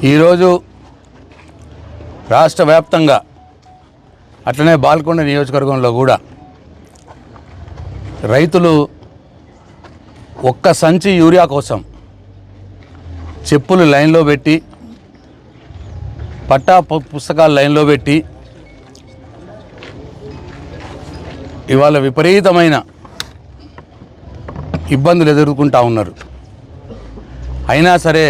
ఈరోజు రాష్ట్ర వ్యాప్తంగా అట్లనే బాల్కొండ నియోజకవర్గంలో కూడా రైతులు ఒక్క సంచి యూరియా కోసం చెప్పులు లైన్లో పెట్టి పట్టా పుస్తకాలు లైన్లో పెట్టి ఇవాళ విపరీతమైన ఇబ్బందులు ఎదుర్కొంటూ ఉన్నారు. అయినా సరే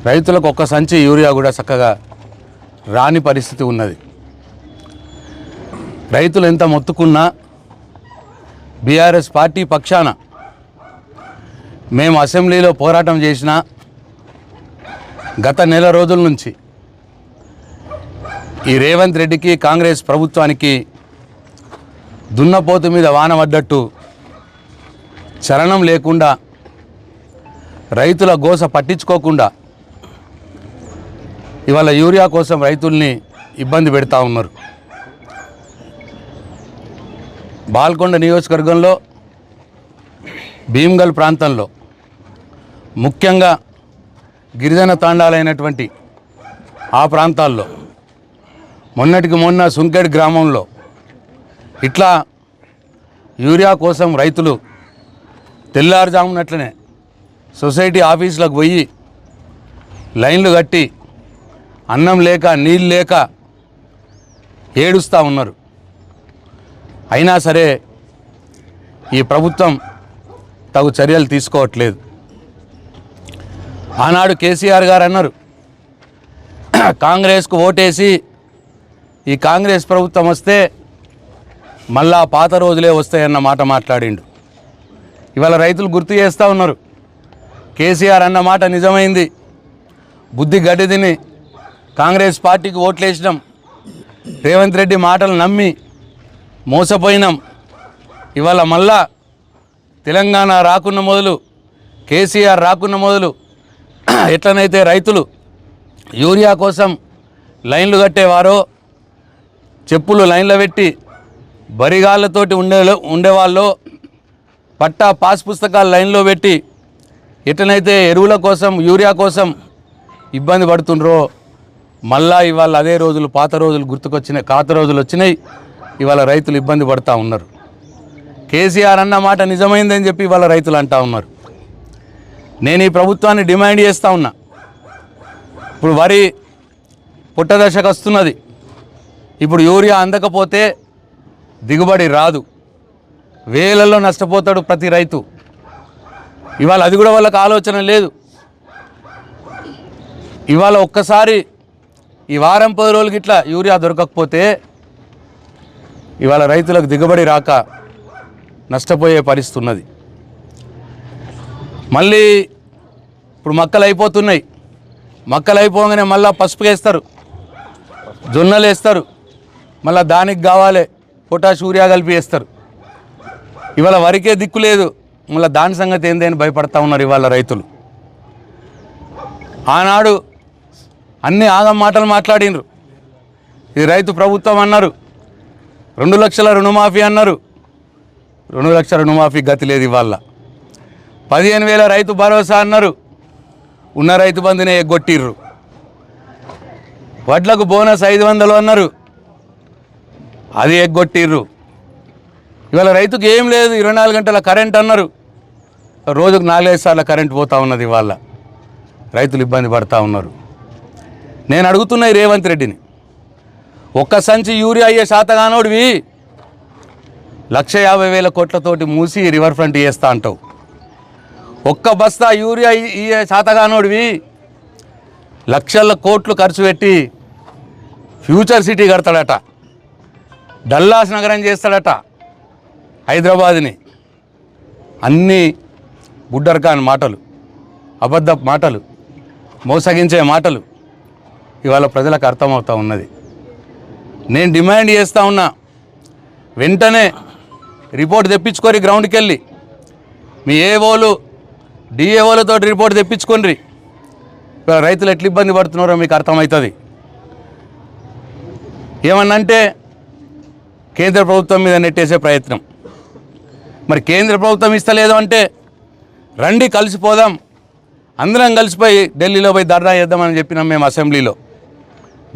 రైతులకు ఒక్క సంచి యూరియా కూడా చక్కగా రాని పరిస్థితి ఉన్నది. రైతులు ఎంత మొత్తుకున్నా బీఆర్ఎస్ పార్టీ పక్షాన మేము అసెంబ్లీలో పోరాటం చేసినా గత నెల రోజుల నుంచి ఈ రేవంత్ రెడ్డికి కాంగ్రెస్ ప్రభుత్వానికి దున్నపోతు మీద వాన పడ్డట్టు చలనం లేకుండా రైతుల గోస పట్టించుకోకుండా ఇవాళ యూరియా కోసం రైతుల్ని ఇబ్బంది పెడతా ఉన్నారు. బాల్కొండ నియోజకవర్గంలో భీమ్గల్ ప్రాంతంలో ముఖ్యంగా గిరిజన తాండాలైనటువంటి ఆ ప్రాంతాల్లో మొన్నటికి మొన్న సుంకేడ్ గ్రామంలో ఇట్లా యూరియా కోసం రైతులు తెల్లారుజామునట్లనే సొసైటీ ఆఫీసులకు పోయి లైన్లు కట్టి అన్నం లేక నీళ్ళు లేక ఏడుస్తూ ఉన్నారు. అయినా సరే ఈ ప్రభుత్వం తగు చర్యలు తీసుకోవట్లేదు. ఆనాడు కేసీఆర్ గారు అన్నారు, కాంగ్రెస్కు ఓటేసి ఈ కాంగ్రెస్ ప్రభుత్వం వస్తే మళ్ళా పాత రోజులే వస్తాయన్న మాట మాట్లాడిండు. ఇవాళ రైతులు గుర్తు చేస్తూ ఉన్నారు, కేసీఆర్ అన్న మాట నిజమైంది, బుద్ధి గడ్డి తిని కాంగ్రెస్ పార్టీకి ఓట్లేసినాం, రేవంత్ రెడ్డి మాటలు నమ్మి మోసపోయినాం. ఇవాళ మళ్ళా తెలంగాణ రాకున్న మొదలు కేసీఆర్ రాకున్న మొదలు ఎట్లనైతే రైతులు యూరియా కోసం లైన్లు కట్టేవారో, చెప్పులు లైన్లో పెట్టి బరిగాళ్ళతోటి ఉండేవాళ్ళు పట్టా పాస్ పుస్తకాలు లైన్లో పెట్టి ఎట్లనైతే ఎరువుల కోసం యూరియా కోసం ఇబ్బంది పడుతుండ్రో మళ్ళా ఇవాళ అదే రోజులు పాత రోజులు గుర్తుకొచ్చినాయి, పాత రోజులు వచ్చినాయి. ఇవాళ రైతులు ఇబ్బంది పడుతూ ఉన్నారు. కేసీఆర్ అన్న మాట నిజమైందని చెప్పి ఇవాళ రైతులు అంటూ ఉన్నారు. నేను ఈ ప్రభుత్వాన్ని డిమాండ్ చేస్తూ ఉన్నా, ఇప్పుడు వరి పుట్టదశకు వస్తున్నది, ఇప్పుడు యూరియా అందకపోతే దిగుబడి రాదు, వేలల్లో నష్టపోతాడు ప్రతి రైతు. ఇవాళ అది కూడా వాళ్ళకి ఆలోచన లేదు. ఇవాళ ఒక్కసారి ఈ వారం 10 రోజులకి ఇట్లా యూరియా దొరకకపోతే ఇవాళ రైతులకు దిగుబడి రాక నష్టపోయే పరిస్థితి ఉన్నది. మళ్ళీ ఇప్పుడు మక్కలు అయిపోతున్నాయి, మక్కలు అయిపోగానే మళ్ళీ పసుపు వేస్తారు, జొన్నలు వేస్తారు, మళ్ళీ దానికి కావాలి పొటాష్ యూరియా కలిపి వేస్తారు. ఇవాళ వరికే దిక్కు లేదు, మళ్ళీ దాని సంగతి ఏందని భయపడతా ఉన్నారు ఇవాళ రైతులు. ఆనాడు అన్ని ఆగం మాటలు మాట్లాడినరు. ఇది రైతు ప్రభుత్వం అన్నారు, 2 లక్షల రుణమాఫీ అన్నారు, 2 లక్షల రుణమాఫీ గతి లేదు. ఇవాళ 15,000 రైతు భరోసా అన్నారు, ఉన్న రైతు బంధునే ఎగ్గొట్టిర్రు. వడ్లకు బోనస్ 500 అన్నారు, అది ఎగ్గొట్టిర్రు. ఇవాళ రైతుకు ఏం లేదు, 24 గంటల కరెంట్ అన్నారు, రోజుకు 4-5 సార్లు కరెంట్ పోతూ ఉన్నది. ఇవాళ రైతులు ఇబ్బంది పడుతూ ఉన్నారు. నేను అడుగుతున్నా ఈ రేవంత్ రెడ్డిని, ఒక్క సంచి యూరియా అయ్యే శాతగానోడివి 1,50,000 కోట్లతోటి మూసి రివర్ ఫ్రంట్ చేస్తా అంటావు, ఒక్క బస్తా యూరియా ఇయ్యే శాతగానోడివి లక్షల కోట్లు ఖర్చు పెట్టి ఫ్యూచర్ సిటీ కడతాడట, డల్లాస్ నగరం చేస్తాడట హైదరాబాద్ని. అన్నీ బుడ్డర్ఖాన్ మాటలు, అబద్ధ మాటలు, మోసగించే మాటలు ఇవాళ ప్రజలకు అర్థమవుతూ ఉన్నది. నేను డిమాండ్ చేస్తూ ఉన్నా, వెంటనే రిపోర్ట్ తెప్పించుకొని గ్రౌండ్కి వెళ్ళి మీ ఏఓలు డిఏఓలతో రిపోర్ట్ తెప్పించుకొని ఇవాళ రైతులు ఎట్లా ఇబ్బంది పడుతున్నారో మీకు అర్థమవుతుంది. ఏమన్నంటే కేంద్ర ప్రభుత్వం మీద నెట్టేసే ప్రయత్నం. మరి కేంద్ర ప్రభుత్వం ఇస్తలేదు అంటే రండి కలిసిపోదాం, అందరం కలిసిపోయి ఢిల్లీలో పోయి ధర్నా చేద్దామని చెప్పినాం మేము అసెంబ్లీలో.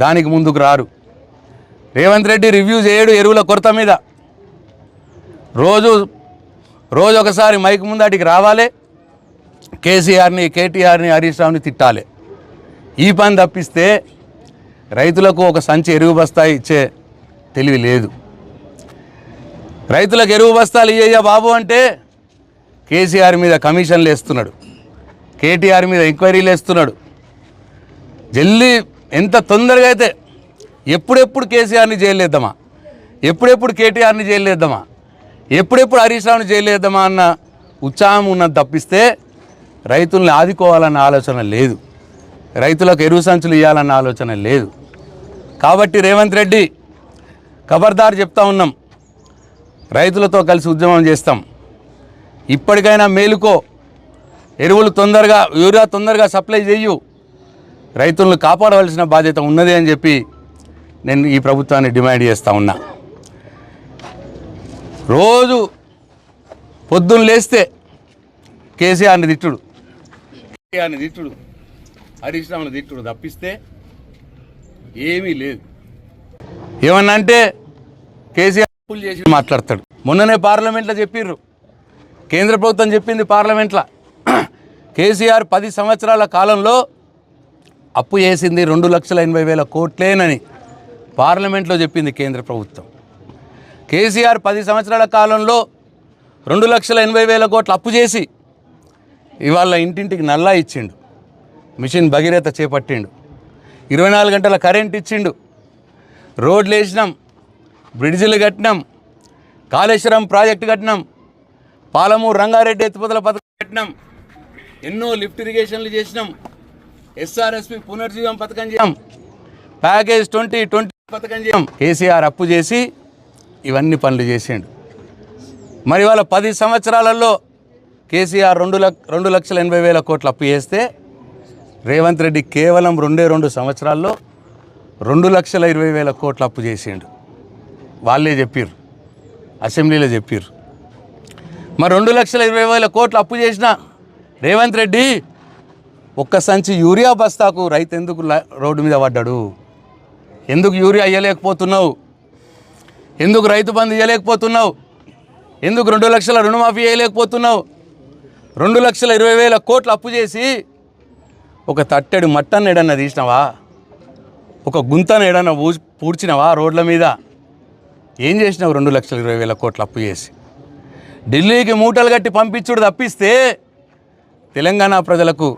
దానికి ముందుకు రారు. రేవంత్ రెడ్డి రివ్యూ చేయడు ఎరువుల కొరత మీద. రోజు ఒకసారి మైక్ ముందాటికి రావాలి, కేసీఆర్ని, కేటీఆర్ని, హరీష్ రావుని తిట్టాలి. ఈ పని తప్పిస్తే రైతులకు ఒక సంచి ఎరువు బస్తాయి ఇచ్చే తెలివి లేదు. రైతులకు ఎరువు బస్తాలు ఇయ్యయ్యా బాబు అంటే కేసీఆర్ మీద కమిషన్లు వేస్తున్నాడు, కేటీఆర్ మీద ఎంక్వైరీలు వేస్తున్నాడు. జల్దీ ఎంత తొందరగా అయితే ఎప్పుడెప్పుడు కేసీఆర్ని జైలు వేద్దామా, ఎప్పుడెప్పుడు కేటీఆర్ని జైలు వేద్దామా, ఎప్పుడెప్పుడు హరీష్ రావుని జైలు వేద్దామా అన్న ఉత్సాహం ఉన్నది తప్పిస్తే రైతుల్ని ఆదుకోవాలన్న ఆలోచన లేదు, రైతులకు ఎరువు సంచులు ఇవ్వాలన్న ఆలోచన లేదు. కాబట్టి రేవంత్ రెడ్డి ఖబర్దార్ చెప్తా ఉన్నాం, రైతులతో కలిసి ఉద్యమం చేస్తాం. ఇప్పటికైనా మేలుకో, ఎరువులు తొందరగా, యూరియా తొందరగా సప్లై చేయు, రైతులను కాపాడవలసిన బాధ్యత ఉన్నది అని చెప్పి నేను ఈ ప్రభుత్వాన్ని డిమాండ్ చేస్తూ ఉన్నా. రోజు పొద్దున్న లేస్తే కేసీఆర్ని తిట్టుడు, హరీష్ రావుని తిట్టుడు తప్పిస్తే ఏమీ లేదు. ఏమన్నా అంటే కేసీఆర్ అప్పులు చేసి మాట్లాడతాడు. మొన్ననే పార్లమెంట్లో చెప్పిర్రు, కేంద్ర ప్రభుత్వం చెప్పింది పార్లమెంట్లో, కేసీఆర్ 10 సంవత్సరాల కాలంలో అప్పు చేసింది 2,80,000 కోట్లేనని పార్లమెంట్లో చెప్పింది కేంద్ర ప్రభుత్వం. కేసీఆర్ 10 సంవత్సరాల కాలంలో 2,80,000 కోట్లు అప్పు చేసి ఇవాళ ఇంటింటికి నల్లా ఇచ్చిండు, మిషన్ భగీరథ చేపట్టిండు, 24 గంటల కరెంట్ ఇచ్చిండు, రోడ్లు వేసినాం, బ్రిడ్జిలు కట్టినాం, కాళేశ్వరం ప్రాజెక్టు కట్టినాం, పాలమూరు రంగారెడ్డి ఎత్తిపోతల పథకం కట్టినాం, ఎన్నో లిఫ్ట్ ఇరిగేషన్లు చేసినాం, ఎస్ఆర్ఎస్పి పునర్జీవం పథకం చేసాం, ప్యాకేజ్ 2020 పథకం చేసాం. కేసీఆర్ అప్పు చేసి ఇవన్నీ పనులు చేసిండు. మరి వాళ్ళ 10 సంవత్సరాలలో కేసీఆర్ 2,80,000 కోట్లు అప్పు చేస్తే రేవంత్ రెడ్డి కేవలం 2 సంవత్సరాల్లో 2,20,000 కోట్లు అప్పు చేసిండు. వాళ్ళే చెప్పిర్రు, అసెంబ్లీలో చెప్పిర్రు. మరి 2,20,000 కోట్లు అప్పు చేసిన రేవంత్ రెడ్డి ఒక్క సంచి యూరియా బస్తాకు రైతు ఎందుకు రోడ్డు మీద పడ్డాడు? ఎందుకు యూరియా ఇవ్వలేకపోతున్నావు? ఎందుకు రైతు బంధు ఇవ్వలేకపోతున్నావు? ఎందుకు 2 లక్షల రుణమాఫీ చేయలేకపోతున్నావు? 2,20,000 కోట్లు అప్పు చేసి ఒక తట్టెడు మట్టను ఏడన్నా తీసినావా? ఒక గుంతను ఏడన్నా పూడ్చినావా రోడ్ల మీద? ఏం చేసినావు? 2,20,000 కోట్లు అప్పు చేసి ఢిల్లీకి మూటలు కట్టి పంపించుడు తప్పిస్తే తెలంగాణ ప్రజలకు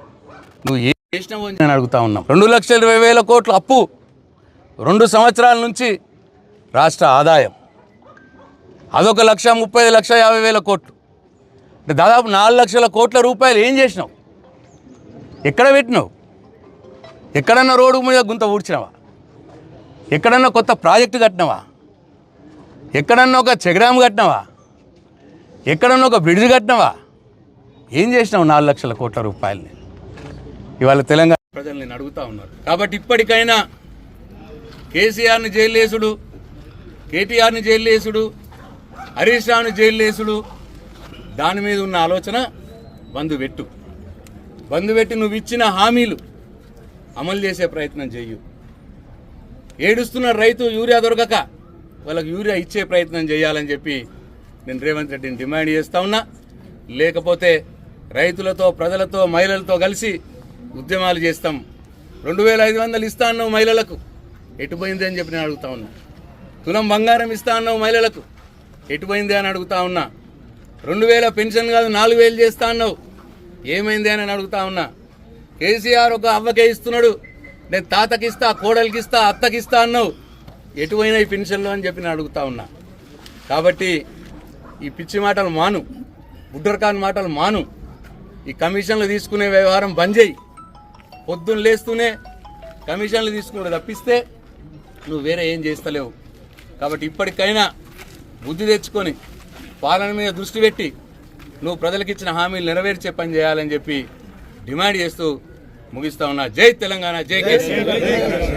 నువ్వు ఏం చేసినావు అని నేను అడుగుతా ఉన్నాం. 2,20,000 కోట్లు అప్పు, 2 సంవత్సరాల నుంచి రాష్ట్ర ఆదాయం అదొక 1,30,50,000 కోట్లు, అంటే దాదాపు 4 లక్షల కోట్ల రూపాయలు ఏం చేసినావు? ఎక్కడ పెట్టినావు? ఎక్కడన్నా రోడ్డు మీద గుంత ఊడ్చినావా? ఎక్కడన్నా కొత్త ప్రాజెక్టు కట్టినావా? ఎక్కడన్నా ఒక చెక్ కట్టినావా? ఎక్కడన్నా ఒక బ్రిడ్జ్ కట్టినావా? ఏం చేసినావు 4 లక్షల కోట్ల రూపాయలని? ఇవాళ తెలంగాణ ప్రజలు నేను అడుగుతా ఉన్నారు. కాబట్టి ఇప్పటికైనా కేసీఆర్ని జైలు వేసుడు, కేటీఆర్ని జైలు వేసుడు, హరీష్ రావుని జైలు వేసుడు, దాని మీద ఉన్న ఆలోచన బంద్ పెట్టి నువ్వు ఇచ్చిన హామీలు అమలు చేసే ప్రయత్నం చెయ్యు. ఏడుస్తున్న రైతు యూరియా దొరకక వాళ్ళకి యూరియా ఇచ్చే ప్రయత్నం చేయాలని చెప్పి నేను రేవంత్ రెడ్డిని డిమాండ్ చేస్తా ఉన్నా. లేకపోతే రైతులతో, ప్రజలతో, మహిళలతో కలిసి ఉద్యమాలు చేస్తాం. 2,500 ఇస్తా అన్నావు మహిళలకు, ఎటుపోయింది అని చెప్పి నేను అడుగుతా ఉన్నా. తులం బంగారం ఇస్తా అన్నావు మహిళలకు, ఎటుపోయింది అని అడుగుతా ఉన్నా. 2,000 పెన్షన్ కాదు 4,000 చేస్తా అన్నావు, ఏమైంది అని అడుగుతా ఉన్నా. కేసీఆర్ ఒక అవ్వకే ఇస్తున్నాడు, నేను తాతకిస్తా, కోడలికిస్తా, అత్తకిస్తా అన్నావు, ఎటుపోయినా ఈ పెన్షన్లు అని చెప్పి నేను అడుగుతా ఉన్నా. కాబట్టి ఈ పిచ్చి మాటలు మాను, బుడ్డర్ఖాన్ మాటలు మాను, ఈ కమిషన్లు తీసుకునే వ్యవహారం బంద్ చేయి. పొద్దున్న లేస్తూనే కమిషన్లు తీసుకుని తప్పిస్తే నువ్వు వేరే ఏం చేస్తలేవు. కాబట్టి ఇప్పటికైనా బుద్ధి తెచ్చుకొని పాలన మీద దృష్టి పెట్టి నువ్వు ప్రజలకు ఇచ్చిన హామీలు నెరవేర్చే పని చేయాలని చెప్పి డిమాండ్ చేస్తూ ముగిస్తా ఉన్నా. జై తెలంగాణ, జై కేసీఆర్.